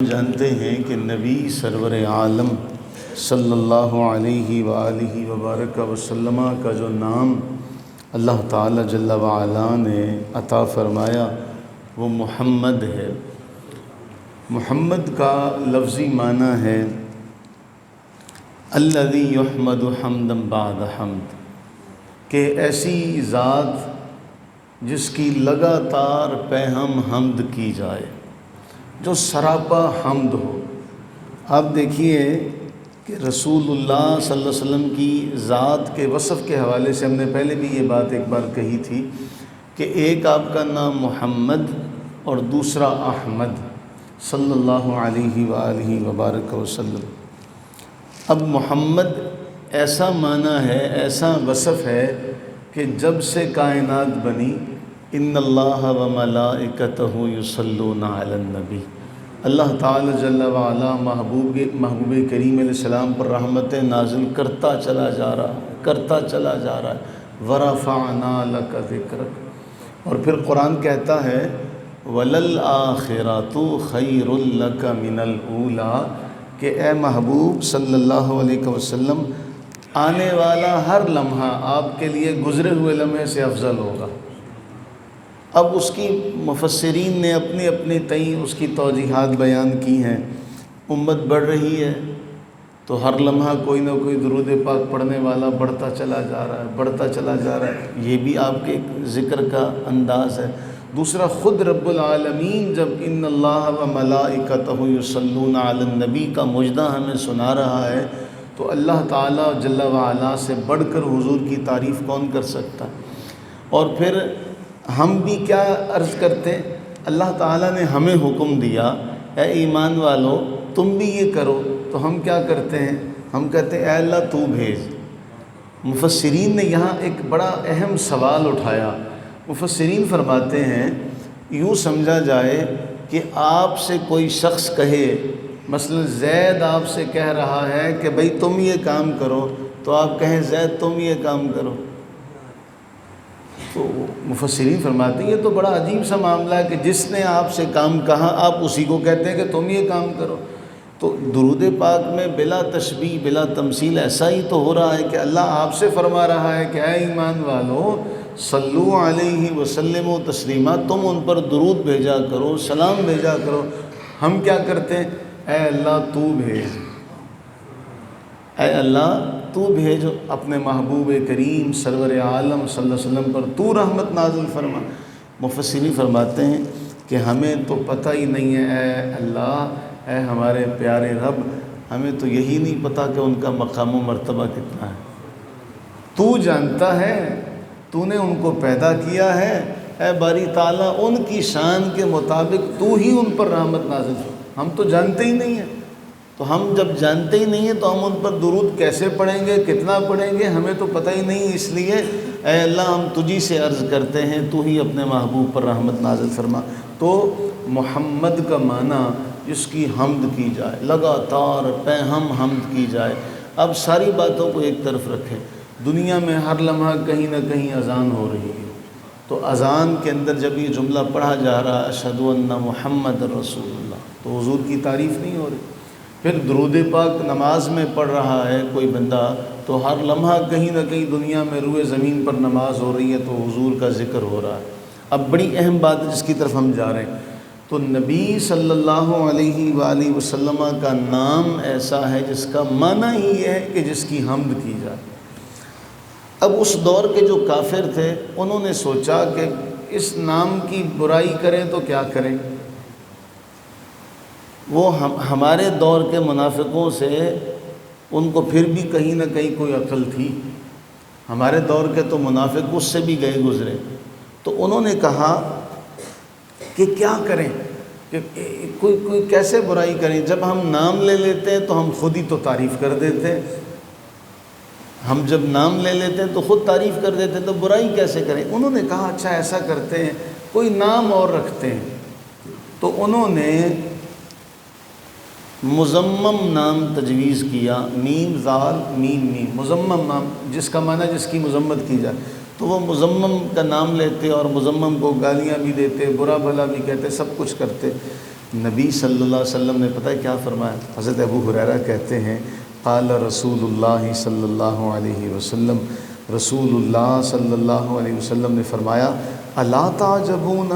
جانتے ہیں کہ نبی سرور عالم صلی اللہ علیہ وآلہ وبارک وسلم کا جو نام اللہ تعالی جل وعلا نے عطا فرمایا وہ محمد ہے۔ محمد کا لفظی معنی ہے الذی یحمد حمدا بعد حمد، کہ ایسی ذات جس کی لگاتار پہ ہم حمد کی جائے، جو سراپا حمد ہو۔ آپ دیکھیے کہ رسول اللہ صلی اللہ علیہ وسلم کی ذات کے وصف کے حوالے سے ہم نے پہلے بھی یہ بات ایک بار کہی تھی کہ ایک آپ کا نام محمد اور دوسرا احمد صلی اللہ علیہ وآلہ وبارک وسلم۔ اب محمد ایسا معنی ہے، ایسا وصف ہے کہ جب سے کائنات بنی ان اللہ و ملائکتہ یصلون علی النبی، اللہ تعالی جل وعلا محبوب کریم علیہ السلام پر رحمتیں نازل کرتا چلا جا رہا ہے۔ ورفعنا لک ذکرک، اور پھر قرآن کہتا ہے وَلَلْآخِرَةُ خَيْرٌ لَكَ مِنَ الْأُولَىٰ، کہ اے محبوب صلی اللہ علیہ وسلم آنے والا ہر لمحہ آپ کے لیے گزرے ہوئے لمحے سے افضل ہوگا۔ اب اس کی مفسرین نے اپنے اپنے تئیں اس کی توضیحات بیان کی ہیں۔ امت بڑھ رہی ہے تو ہر لمحہ کوئی نہ کوئی درود پاک پڑھنے والا بڑھتا چلا جا رہا ہے، یہ بھی آپ کے ذکر کا انداز ہے۔ دوسرا، خود رب العالمین جب ان اللہ و ملائکتہ یصلون علی النبی کا مجدہ ہمیں سنا رہا ہے تو اللہ تعالیٰ جل وعلا سے بڑھ کر حضور کی تعریف کون کر سکتا ہے؟ اور پھر ہم بھی کیا عرض کرتے ہیں، اللہ تعالیٰ نے ہمیں حکم دیا اے ایمان والو تم بھی یہ کرو، تو ہم کیا کرتے ہیں؟ ہم کہتے ہیں اے اللہ تو بھیج۔ مفسرین نے یہاں ایک بڑا اہم سوال اٹھایا۔ مفسرین فرماتے ہیں یوں سمجھا جائے کہ آپ سے کوئی شخص کہے، مثلا زید آپ سے کہہ رہا ہے کہ بھئی تم یہ کام کرو، تو آپ کہیں زید تم یہ کام کرو۔ تو مفسرین فرماتے ہیں یہ تو بڑا عجیب سا معاملہ ہے کہ جس نے آپ سے کام کہا آپ اسی کو کہتے ہیں کہ تم یہ کام کرو۔ تو درود پاک میں بلا تشبیہ بلا تمثیل ایسا ہی تو ہو رہا ہے کہ اللہ آپ سے فرما رہا ہے کہ اے ایمان والو صلو علیہ وسلم و تسلیما، تم ان پر درود بھیجا کرو، سلام بھیجا کرو۔ ہم کیا کرتے ہیں؟ اے اللہ تو بھیج، اے اللہ تو بھیج اپنے محبوب کریم سرور عالم صلی اللہ علیہ وسلم پر تو رحمت نازل فرما۔ مفسرین فرماتے ہیں کہ ہمیں تو پتہ ہی نہیں ہے اے اللہ، اے ہمارے پیارے رب، ہمیں تو یہی نہیں پتہ کہ ان کا مقام و مرتبہ کتنا ہے۔ تو جانتا ہے، تو نے ان کو پیدا کیا ہے، اے باری تعالیٰ ان کی شان کے مطابق تو ہی ان پر رحمت نازل فرما۔ ہم تو جانتے ہی نہیں ہیں، تو ہم جب جانتے ہی نہیں ہیں تو ہم ان پر درود کیسے پڑھیں گے، کتنا پڑھیں گے، ہمیں تو پتہ ہی نہیں۔ اس لیے اے اللہ ہم تجھی سے عرض کرتے ہیں تو ہی اپنے محبوب پر رحمت نازل فرما۔ تو محمد کا معنی جس کی حمد کی جائے، لگاتار پہ ہم حمد کی جائے۔ اب ساری باتوں کو ایک طرف رکھیں، دنیا میں ہر لمحہ کہیں نہ کہیں اذان ہو رہی ہے، تو اذان کے اندر جب یہ جملہ پڑھا جا رہا ہے اشہد ان محمد رسول اللہ، تو حضور کی تعریف نہیں ہو رہی۔ پھر درود پاک نماز میں پڑھ رہا ہے کوئی بندہ، تو ہر لمحہ کہیں نہ کہیں دنیا میں روئے زمین پر نماز ہو رہی ہے تو حضور کا ذکر ہو رہا ہے۔ اب بڑی اہم بات جس کی طرف ہم جا رہے ہیں، تو نبی صلی اللہ علیہ وآلہ وسلم کا نام ایسا ہے جس کا معنی ہی یہ ہے کہ جس کی حمد کی جائے۔ اب اس دور کے جو کافر تھے انہوں نے سوچا کہ اس نام کی برائی کریں تو کیا کریں۔ وہ ہمارے دور کے منافقوں سے ان کو پھر بھی کہیں نہ کہیں کوئی عقل تھی، ہمارے دور کے تو منافق اس سے بھی گئے گزرے، تو انہوں نے کہا کہ کیا کریں، کہ کوئی کیسے برائی کریں، جب ہم نام لے لیتے ہیں تو ہم خود ہی تو تعریف کر دیتے ہیں، ہم جب نام لے لیتے ہیں تو خود تعریف کر دیتے ہیں، تو برائی کیسے کریں۔ انہوں نے کہا اچھا ایسا کرتے ہیں، کوئی نام اور رکھتے ہیں۔ تو انہوں نے مزمم نام تجویز کیا، میم زال میم میم، مزمم نام جس کا معنی جس کی مذمت کی جائے، تو وہ مزمم کا نام لیتے اور مزمم کو گالیاں بھی دیتے، برا بھلا بھی کہتے، سب کچھ کرتے۔ نبی صلی اللہ علیہ وسلم نے پتہ ہے کیا فرمایا؟ حضرت ابو ہریرہ کہتے ہیں قال رسول اللہ صلی اللہ علیہ وسلم، رسول اللہ صلی اللہ علیہ وسلم نے فرمایا الا تعجبون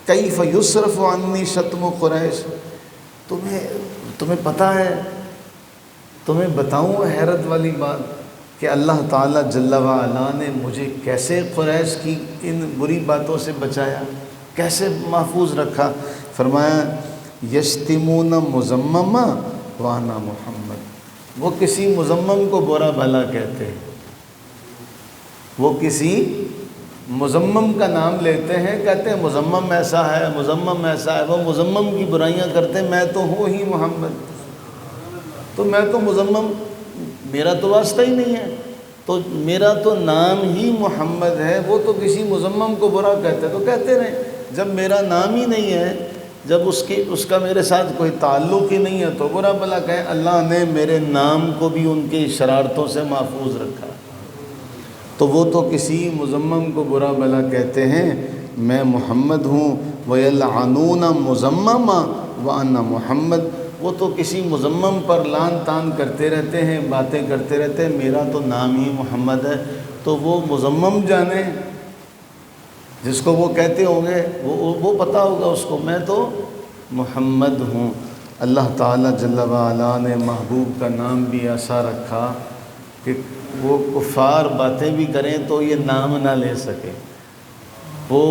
کیف یصرف عنی شتم قریش، تمہیں پتہ ہے، تمہیں بتاؤں حیرت والی بات کہ اللہ تعالیٰ جل وعلا نے مجھے کیسے قریش کی ان بری باتوں سے بچایا، کیسے محفوظ رکھا؟ فرمایا یشتمون مذمما وانا محمد، وہ کسی مذمم کو برا بھلا کہتے ہیں، وہ کسی مذمم کا نام لیتے ہیں، کہتے ہیں مذمم ایسا ہے، مذمم ایسا ہے، وہ مذمم کی برائیاں کرتے ہیں، میں تو ہوں ہی محمد، تو میں تو مذمم، میرا تو واسطہ ہی نہیں ہے، تو میرا تو نام ہی محمد ہے، وہ تو کسی مذمم کو برا کہتے ہیں، تو کہتے رہیں، جب میرا نام ہی نہیں ہے، جب اس کا میرے ساتھ کوئی تعلق ہی نہیں ہے تو برا بھلا کہیں۔ اللہ نے میرے نام کو بھی ان کی شرارتوں سے محفوظ رکھا، تو وہ تو کسی مذمم کو برا بھلا کہتے ہیں، میں محمد ہوں، وَيَلْعَنُونَ مُذَمَّمًا وَأَنَا محمد، وہ تو کسی مذمم پر لعن طعن کرتے رہتے ہیں، باتیں کرتے رہتے ہیں، میرا تو نام ہی محمد ہے، تو وہ مذمم جانے، جس کو وہ کہتے ہوں گے وہ پتہ ہوگا اس کو، میں تو محمد ہوں۔ اللہ تعالیٰ جل وعلا نے محبوب کا نام بھی ایسا رکھا کہ وہ کفار باتیں بھی کریں تو یہ نام نہ لے سکے، وہ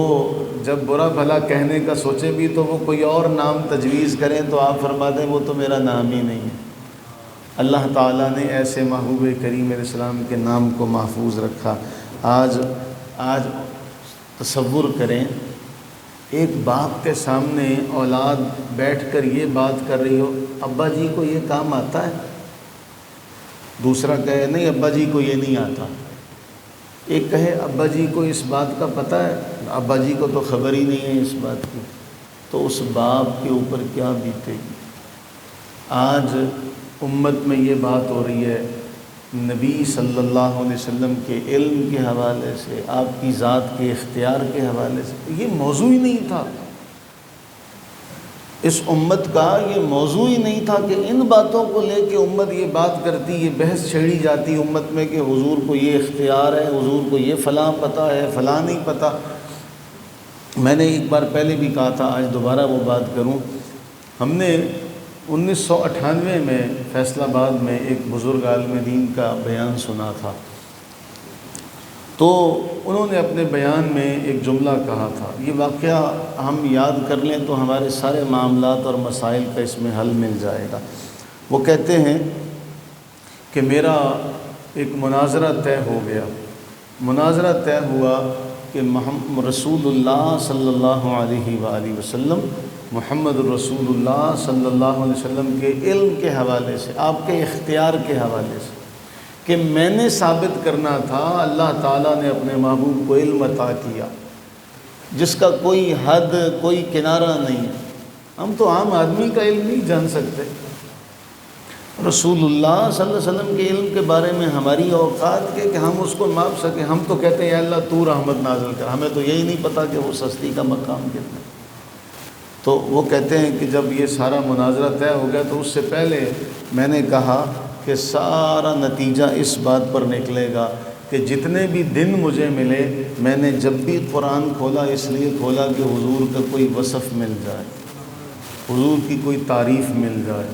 جب برا بھلا کہنے کا سوچے بھی تو وہ کوئی اور نام تجویز کریں تو آپ فرما دیں وہ تو میرا نام ہی نہیں ہے۔ اللہ تعالیٰ نے ایسے محبوب کریم علیہ السلام کے نام کو محفوظ رکھا۔ آج تصور کریں، ایک باپ کے سامنے اولاد بیٹھ کر یہ بات کر رہی ہو، ابا جی کو یہ کام آتا ہے، دوسرا کہے نہیں ابا جی کو یہ نہیں آتا، ایک کہے ابا جی کو اس بات کا پتہ ہے، ابا جی کو تو خبر ہی نہیں ہے اس بات کی، تو اس باپ کے اوپر کیا بیتے گی۔ آج امت میں یہ بات ہو رہی ہے، نبی صلی اللہ علیہ وسلم کے علم کے حوالے سے، آپ کی ذات کے اختیار کے حوالے سے، یہ موضوع ہی نہیں تھا، اس امت کا یہ موضوع ہی نہیں تھا کہ ان باتوں کو لے کے امت یہ بات کرتی، یہ بحث چھیڑی جاتی امت میں کہ حضور کو یہ اختیار ہے، حضور کو یہ فلاں پتہ ہے، فلاں نہیں پتہ۔ میں نے ایک بار پہلے بھی کہا تھا، آج دوبارہ وہ بات کروں، ہم نے 1998 میں فیصل آباد میں ایک بزرگ عالم دین کا بیان سنا تھا، تو انہوں نے اپنے بیان میں ایک جملہ کہا تھا، یہ واقعہ ہم یاد کر لیں تو ہمارے سارے معاملات اور مسائل کا اس میں حل مل جائے گا۔ وہ کہتے ہیں کہ میرا ایک مناظرہ طے ہو گیا، مناظرہ طے ہوا کہ رسول اللہ صلی اللہ علیہ وآلہ وسلم، محمد رسول اللہ صلی اللہ علیہ وسلم کے علم کے حوالے سے، آپ کے اختیار کے حوالے سے، کہ میں نے ثابت کرنا تھا اللہ تعالیٰ نے اپنے محبوب کو علم عطا کیا جس کا کوئی حد کوئی کنارہ نہیں ہے، ہم تو عام آدمی کا علم نہیں جان سکتے، رسول اللہ صلی اللہ علیہ وسلم کے علم کے بارے میں ہماری اوقات کے کہ ہم اس کو ماپ سکیں، ہم تو کہتے ہیں یا اللہ تو رحمت نازل کر، ہمیں تو یہی نہیں پتہ کہ وہ سستی کا مقام کتنا۔ تو وہ کہتے ہیں کہ جب یہ سارا مناظرہ طے ہو گیا تو اس سے پہلے میں نے کہا کہ سارا نتیجہ اس بات پر نکلے گا کہ جتنے بھی دن مجھے ملے، میں نے جب بھی قرآن کھولا اس لیے کھولا کہ حضور کا کوئی وصف مل جائے، حضور کی کوئی تعریف مل جائے،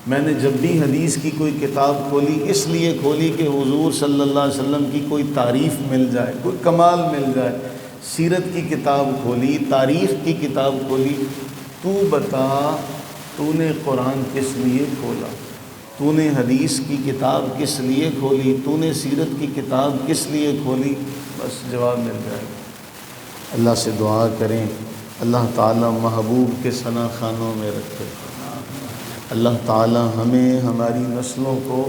میں نے جب بھی حدیث کی کوئی کتاب کھولی اس لیے کھولی کہ حضور صلی اللہ علیہ وسلم کی کوئی تعریف مل جائے، کوئی کمال مل جائے، سیرت کی کتاب کھولی، تاریخ کی کتاب کھولی، تو بتا تو نے قرآن کس لیے کھولا، تو نے حدیث کی کتاب کس لیے کھولی، تو نے سیرت کی کتاب کس لیے کھولی، بس جواب مل جائے گا۔ اللہ سے دعا کریں اللہ تعالیٰ محبوب کے ثنا خانوں میں رکھے، اللہ تعالیٰ ہمیں ہماری نسلوں کو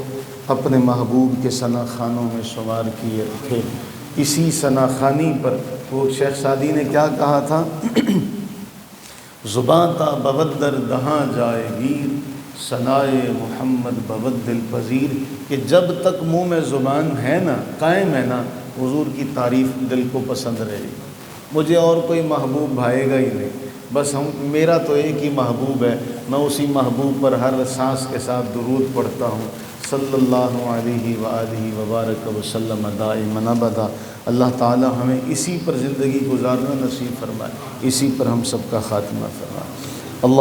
اپنے محبوب کے ثنا خانوں میں شمار کیے رکھے۔ اسی ثنا خوانی پر وہ شیخ سعدی نے کیا کہا تھا، زباں تا بود در دہاں جائے گیر، ثنائے محمد بود دل پذیر، کہ جب تک منہ میں زبان ہے نا، قائم ہے نا، حضور کی تعریف دل کو پسند رہے گی، مجھے اور کوئی محبوب بھائے گا ہی نہیں، بس میرا تو ایک ہی محبوب ہے، میں اسی محبوب پر ہر سانس کے ساتھ درود پڑھتا ہوں، صلی اللہ علیہ وآلہ وبارک وسلم دائما ابدا۔ اللہ تعالی ہمیں اسی پر زندگی گزارنا نصیب فرمائے، اسی پر ہم سب کا خاتمہ فرمائے۔ اللہ